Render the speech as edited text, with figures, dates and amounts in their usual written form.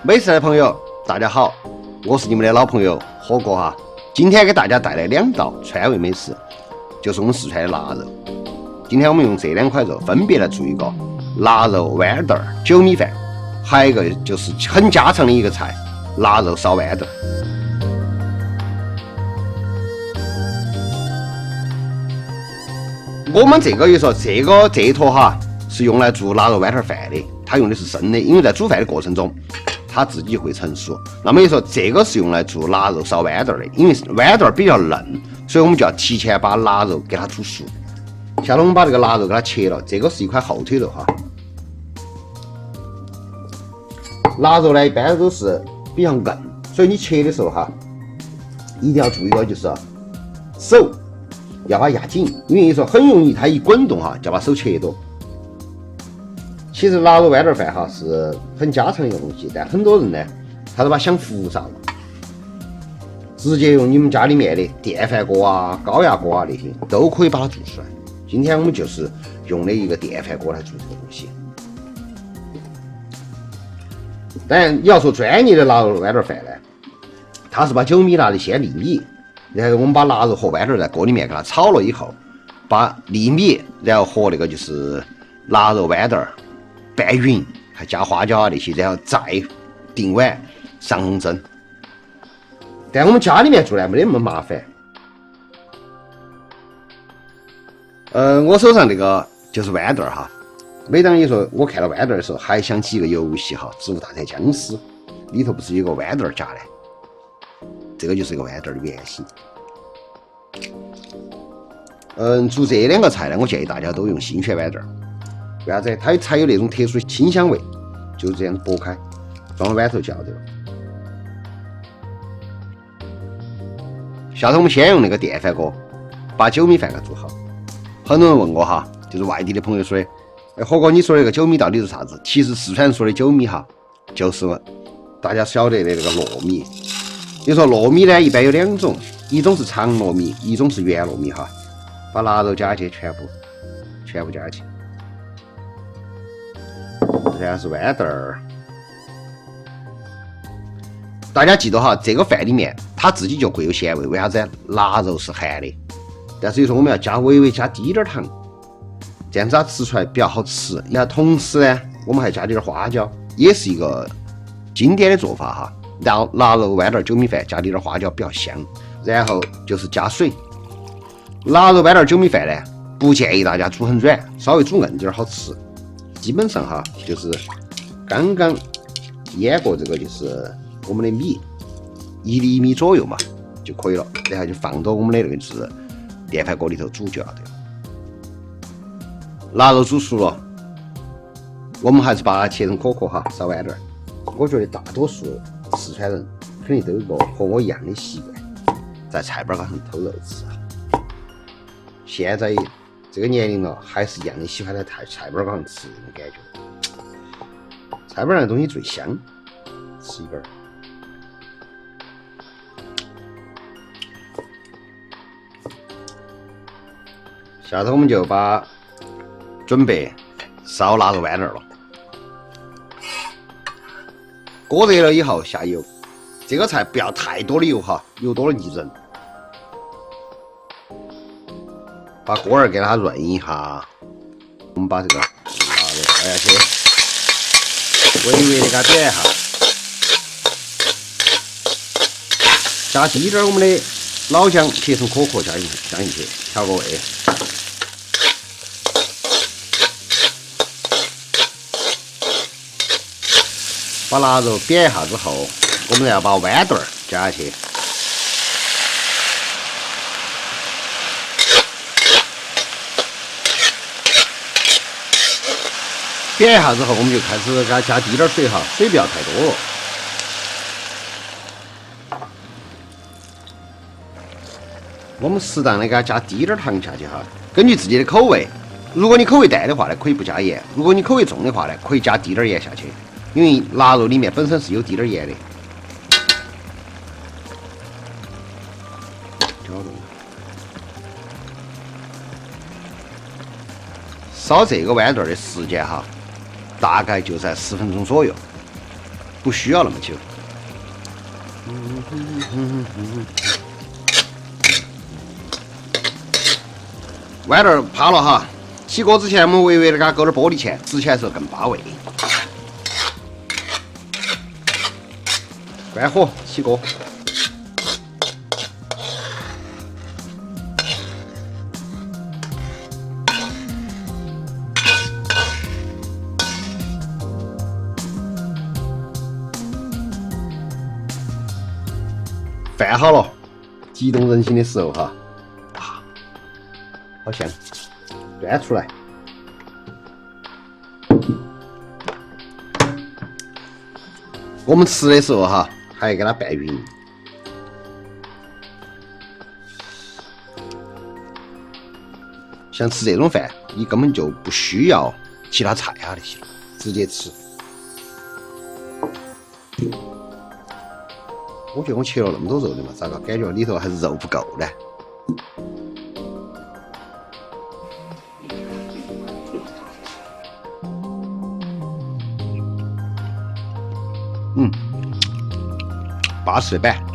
美食的朋友，大家好，我是你们的老朋友火锅哈。今天给大家带来2道川味美食，就是我们四川的腊肉。今天我们用这2块肉分别来做一个腊肉豌豆酒米饭，还有一个就是很家常的一个菜——腊肉烧豌豆。我们这个就说这一坨哈是用来做腊肉豌豆饭的，它用的是生的，因为在煮饭的过程中它自己就会成熟。那么就说这个是用来做腊肉烧豌豆的，因为豌豆比较嫩，所以我们就要提前把腊肉给它煮熟。下来我们把这个腊肉给它切了，这个是一块后腿肉哈。腊肉呢一般都是比较硬，所以你切的时候哈，一定要注意到就是手要把它压紧，因为说很容易它一滚动哈就把手切多。其实腊肉豌豆饭哈是很家常的一个东西，但很多人呢他都把它想复杂了，直接用你们家里面的电饭锅啊、高压锅啊那些都可以把它做出来。今天我们就是用的一个电饭锅来做这个东西。当然你要说专业的腊肉豌豆饭呢，他是把酒米拿的先粒米，然后我们把腊肉和豌豆在锅里面给它炒了以后，把粒米然后和那个就是腊肉豌豆拌匀，还加花椒啊那些，然后再定碗上红蒸。但我们家里面做呢没得那么麻烦。我手上这个就是豌豆哈。每当你说我看到豌豆的时候，还想起一个游戏哈，《植物大战僵尸》里头不是有个豌豆夹的，这个就是一个豌豆的原型。做这2个菜呢，我建议大家都用新鲜豌豆。为啥子？它才有那种特殊的清香味。就这样剥开，装豌豆饺子了。下头我们先用那个电饭锅把酒米饭给做好。很多人问我哈，就是外地的朋友说的，火哥你说的那个酒米到底是啥子？其实四川人说的酒米哈，就是大家晓得的那个糯米。你说糯米呢，一般有2种，一种是长糯米，一种是圆糯米哈。把腊肉加去，全部加去。然后是豌豆儿，大家记得哈，这个饭里面它自己就会有咸味，为啥子？腊肉是咸的，但是有时候我们要微微加滴点糖，这样子它吃出来比较好吃。然后同时呢，我们还加点花椒，也是一个经典的做法哈。然后腊肉豌豆酒米饭加点花椒比较香。然后就是加水。腊肉豌豆酒米饭呢，不建议大家煮很软，稍微煮硬点好吃。基本上哈，就是刚刚腌过这个，就是我们的米1厘米左右嘛就可以了，然后就放到我们的那个就是电饭锅里头煮就要得了。腊肉煮熟了，我们还是把它切成颗颗哈，烧豌豆。我觉得大多数四川人肯定都有个和我一样的习惯，在菜板上偷肉吃啊。现在这个年龄了，还是一样的喜欢在菜板上吃那种感觉。菜板上的东西最香，吃一根。下头我们就准备烧腊肉豌豆了。锅热了以后下油，这个菜不要太多的油哈，油多了腻人。把锅儿给它润一下，我们把这个腊肉放下去，微微的给它点一下，加滴点我们的老姜切成颗颗加进去，调个味。把腊肉煸一下之后，我们要把豌豆加下去。煸一下之后，我们就开始给它加滴点水哈，水不要太多了。我们适当的给它加滴点糖下去哈，根据自己的口味。如果你口味淡的话呢，可以不加盐；如果你口味重的话呢，可以加滴点盐下去，因为腊肉里面本身是有滴点盐的。烧这个豌豆的时间哈，大概就在10分钟左右。不需要那么久。豌豆趴了哈，起锅之前我们微微的给它勾点玻璃芡，吃起来的时候更扒味。关火起锅。饭好了，激动人心的时候哈，好香，端出来。我们吃的时候哈，还要给它拌匀。像吃这种饭，你根本就不需要其他菜啊那些，直接吃。我觉得我切了那么多肉的嘛，咋个感觉里头还是肉不够呢？巴适的板。